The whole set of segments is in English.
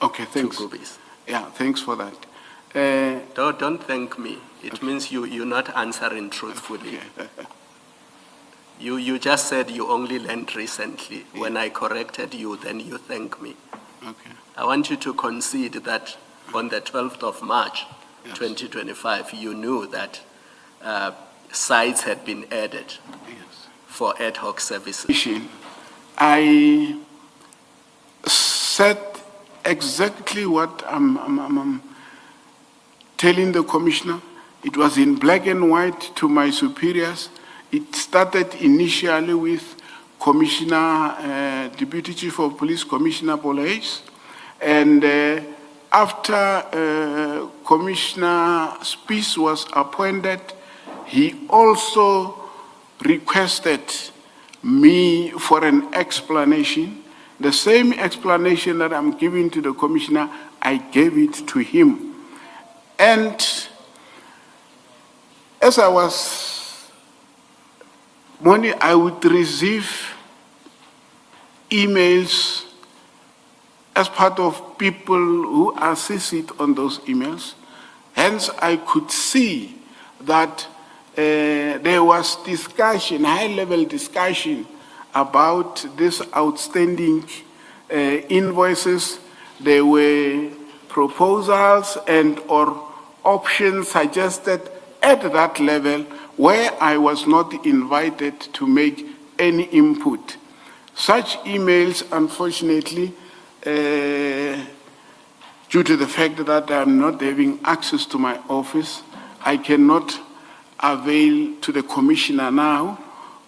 Okay, thanks. to Gubis. Yeah, thanks for that. Don't thank me. It means you're not answering truthfully. You just said you only learned recently. Yeah. When I corrected you, then you thank me. Okay. I want you to concede that on the 12th of March, Yes. 2025, you knew that sites had been added Yes. for ad hoc services. I said exactly what I'm telling the commissioner. It was in black and white to my superiors. It started initially with Deputy Chief of Police Commissioner Bolays, and after Commissioner Spies was appointed, he also requested me for an explanation. The same explanation that I'm giving to the commissioner, I gave it to him. And as I was morning, I would receive emails as part of people who assisted on those emails. Hence, I could see that there was discussion, high-level discussion about these outstanding invoices. There were proposals and or options suggested at that level where I was not invited to make any input. Such emails, unfortunately, due to the fact that I'm not having access to my office, I cannot avail to the commissioner now,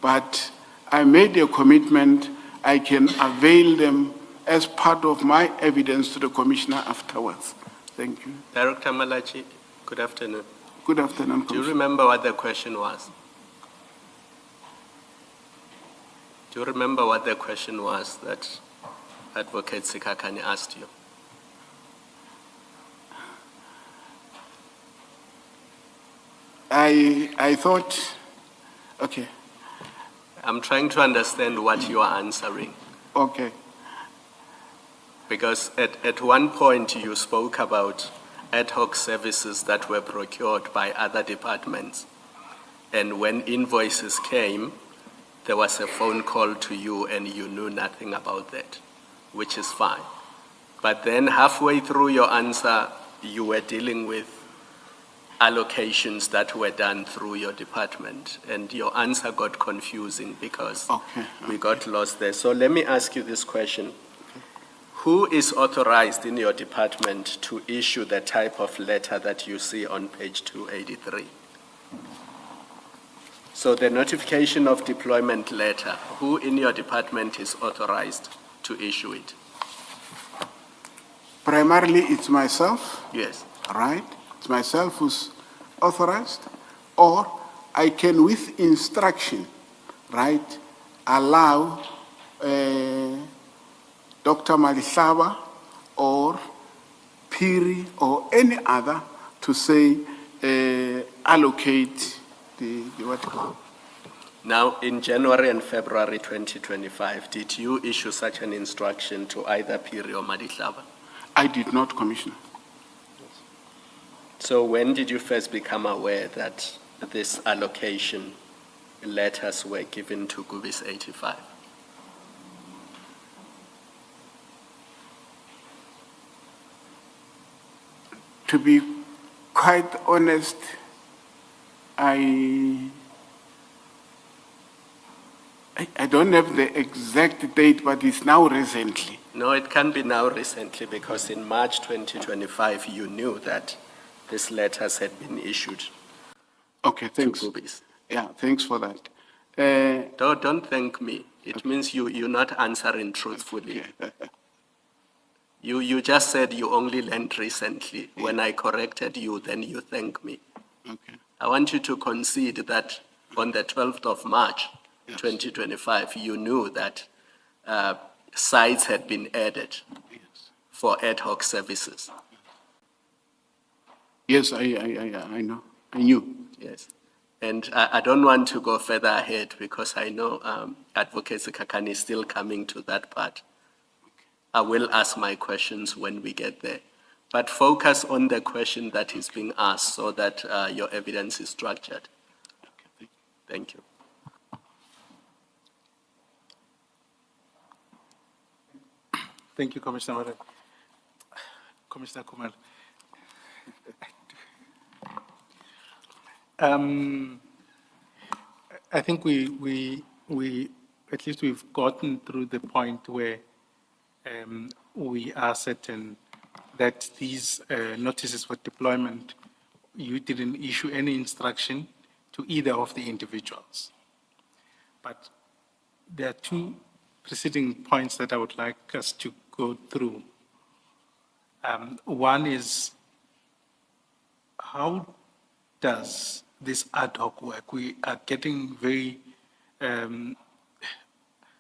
but I made a commitment. I can avail them as part of my evidence to the commissioner afterwards. Thank you. Director Malatji, good afternoon. Good afternoon, Do you Commissioner. remember what the question was? Do you remember what the question was that Advocate Sikakane asked you? I thought, okay, I'm trying to understand what you are answering. okay. Because at one point you spoke about ad hoc services that were procured by other departments. And when invoices came, there was a phone call to you and you knew nothing about that, which is fine. But then halfway through your answer, you were dealing with allocations that were done through your department. And your answer got confusing because we got lost there. So let me ask you this question. Who is authorized in your department to issue the type of letter that you see on page 283? So the notification of deployment letter, who in your department is authorized to issue it? Primarily, it's myself. Yes. Right? It's myself who's authorized, or I can, with instruction, right, allow Dr. Malihlaba or Piri or any other to say allocate the what? Now, in January and February 2025, did you issue such an instruction to either Piri or Malihlaba? I did not, Commissioner. So when did you first become aware that this allocation letters were given to Gubis 85? To be quite honest, I don't have the exact date, but it's now recently. No, it can be now recently because in March 2025, you knew that these letters had been issued Okay, thanks. to Gubis. Yeah, thanks for that. Don't thank me. It means you're not answering truthfully. You just said you only learned recently. Yeah. When I corrected you, then you thank me. Okay. I want you to concede that on the 12th of March, Yes. 2025, you knew that sites had been added Yes. for ad hoc services. Yes, I know. I knew. Yes. And I don't want to go further ahead because I know Advocate Sikakane is still coming to that part. I will ask my questions when we get there. But focus on the question that is being asked so that your evidence is structured. Thank you. Thank you, Commissioner Mara. Commissioner Kumar. I think we at least we've gotten through the point where we are certain that these notices for deployment, you didn't issue any instruction to either of the individuals. But there are two preceding points that I would like us to go through. One is, how does this ad hoc work? We are getting very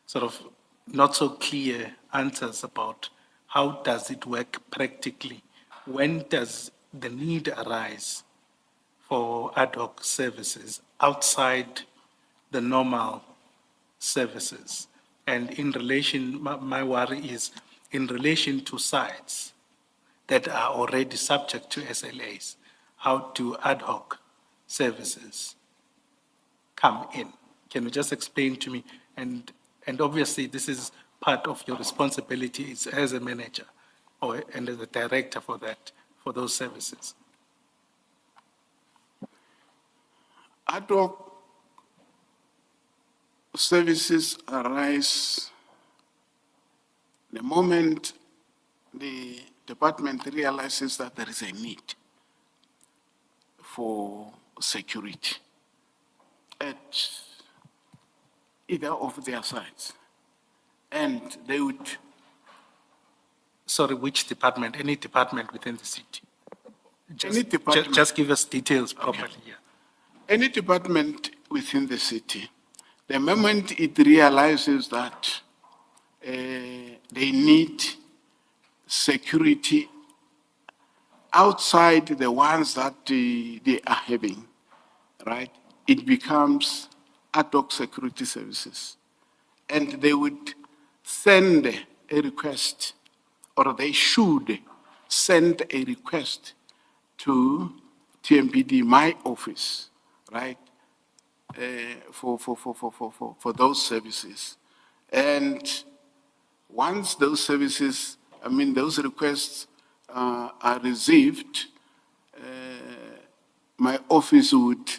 sort of not so clear answers about how does it work practically. When does the need arise for ad hoc services outside the normal services? And in relation, my worry is in relation to sites that are already subject to SLAs, how do ad hoc services come in? Can you just explain to me? And obviously, this is part of your responsibilities as a manager and as a director for for those services. Ad hoc services arise the moment the department realizes that there is a need for security at either of their sites. And they would, Sorry, which department? Any department within the city? Any department. Just give us details properly, yeah. any department within the city, the moment it realizes that they need security outside the ones that they are having, right? It becomes ad hoc security services. And they would send a request, or they should send a request to TMPD, my office, right, for those services. And once those services, those requests are received, my office would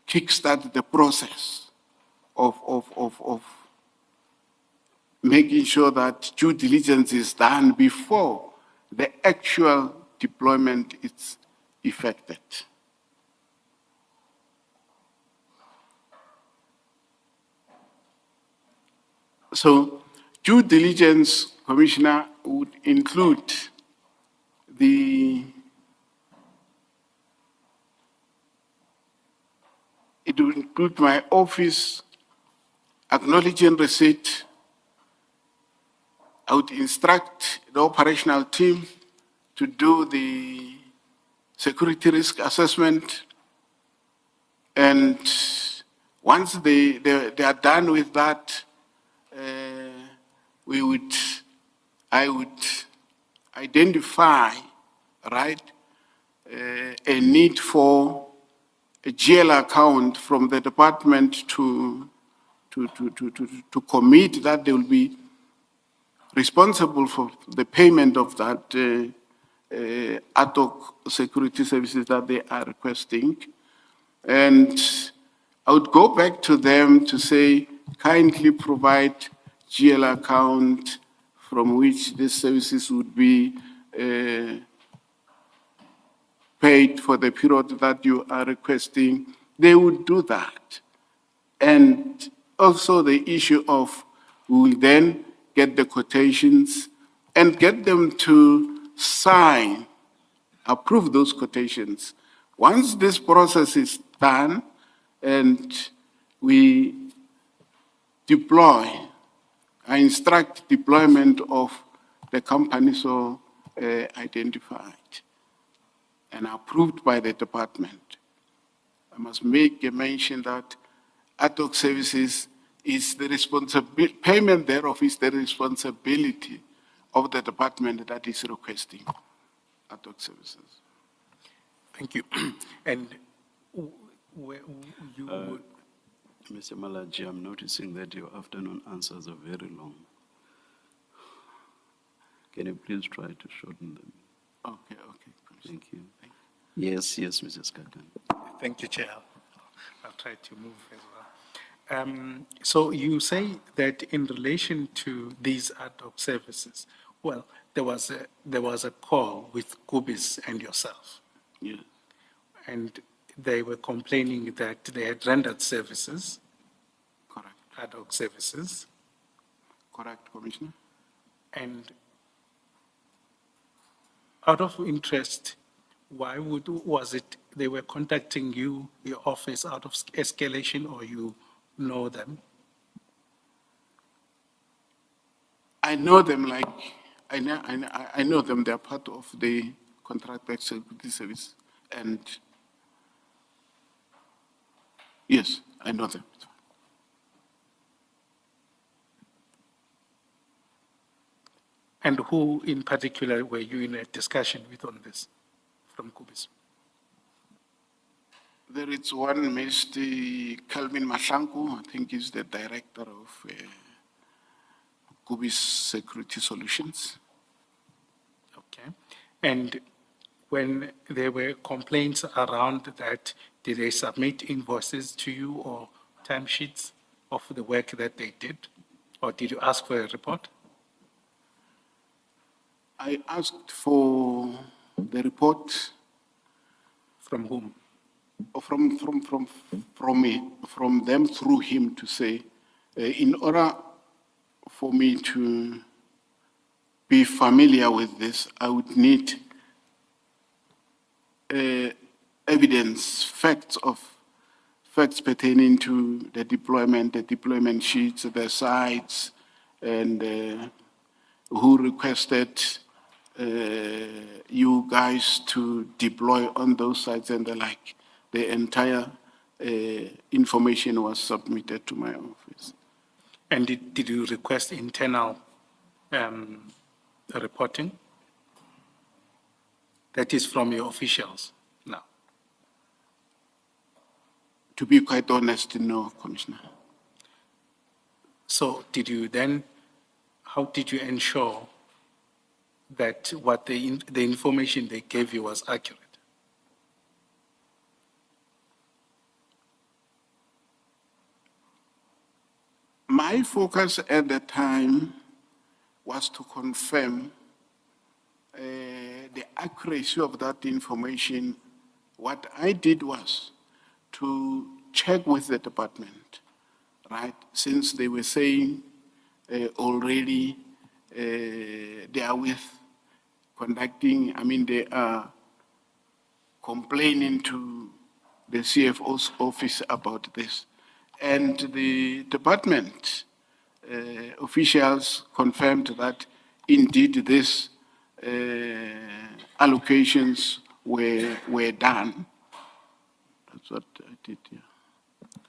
kickstart the process of making sure that due diligence is done before the actual deployment is effected. So due diligence, Commissioner, would include it would include my office acknowledging receipt. I would instruct the operational team to do the security risk assessment. And once they are done with that, I would identify, right, a need for a GL account from the department to commit that they will be responsible for the payment of that ad hoc security services that they are requesting. And I would go back to them to say, kindly provide GL account from which these services would be paid for the period that you are requesting. They would do that. And also the issue of, we will then get the quotations and get them to sign, approve those quotations. Once this process is done and we deploy, I instruct deployment of the companies so identified and approved by the department. I must make a mention that ad hoc services is the responsibility, payment thereof is the responsibility of the department that is requesting ad hoc services. Thank you. And where you would, Mr. Malatji, I'm noticing that your afternoon answers are very long. Can you please try to shorten them? Okay, okay. Commissioner. Thank you. Yes, Mrs. Kagan. thank you, Chair. I'll try to move as well. So you say that in relation to these ad hoc services, well, there was a call with Kubis and yourself, Yes, and they were complaining that they had rendered services, correct, ad hoc services, correct, Commissioner. and out of interest, was it they were contacting you, your office, out of escalation, or you know them? I know them like, I know them, they're part of the contracted security service, and yes, I know them. And who in particular were you in a discussion with on this from Kubis? There is one, Mr. Calvin Mashanku, I think he's the director of Kubis Security Solutions. Okay. And when there were complaints around that, did they submit invoices to you or timesheets of the work that they did? Or did you ask for a report? I asked for the report From whom? from them through him to say, in order for me to be familiar with this, I would need evidence, facts pertaining to the deployment sheets, the sites, and who requested you guys to deploy on those sites and the like. The entire information was submitted to my office. And did you request internal reporting? That is from your officials now. To be quite honest, no, Commissioner. So did you then, how did you ensure that what the information they gave you was accurate? My focus at the time was to confirm the accuracy of that information. What I did was to check with the department, right? Since they were saying already they are they are complaining to the CFO's office about this. And the department officials confirmed that indeed these allocations were done. That's what I did, yeah.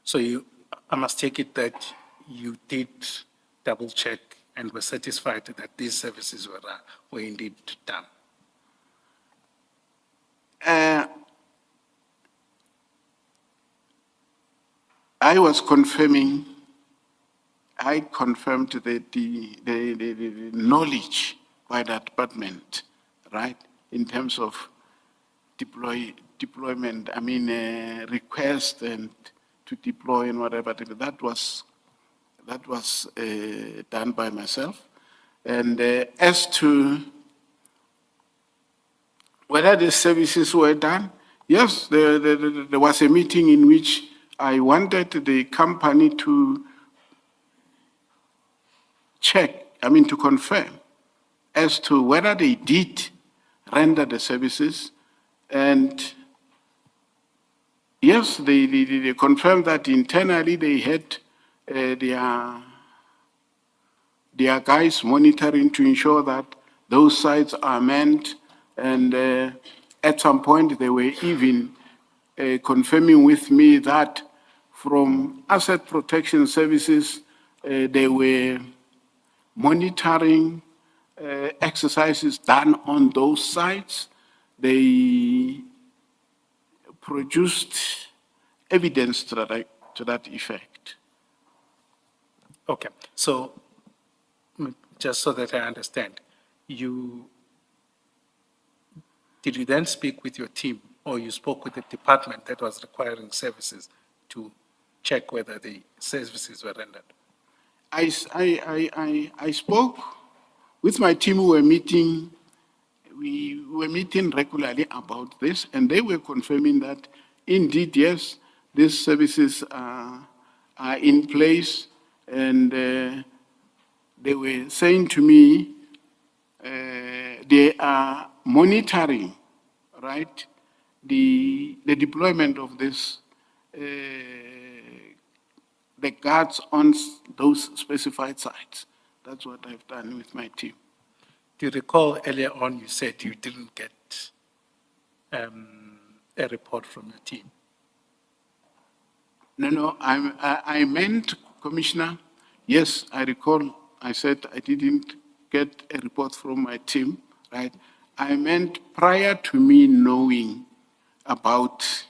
So I must take it that you did double check and were satisfied that these services were indeed done. I was confirming, I confirmed the knowledge by that department, right? In terms of deployment, request and to deploy and whatever. That was done by myself. And as to whether the services were done, yes, there was a meeting in which I wanted the company to check, to confirm as to whether they did render the services. And yes, they confirmed that internally they had their guys monitoring to ensure that those sites are manned. And at some point, they were even confirming with me that From asset protection services, they were monitoring exercises done on those sites. They produced evidence to that effect. Okay, so just so that I understand, did you then speak with your team, or you spoke with the department that was requiring services to check whether the services were rendered? I spoke with my team. We were meeting regularly about this, and they were confirming that indeed, yes, these services are in place, and they were saying to me they are monitoring, right, the deployment of this, the guards on those specified sites. That's what I've done with my team. Do you recall earlier on you said you didn't get a report from your team? No, I meant, Commissioner, yes, I recall, I said I didn't get a report from my team, right? I meant prior to me knowing about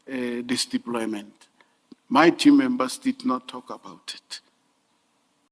this deployment, my team members did not talk about it.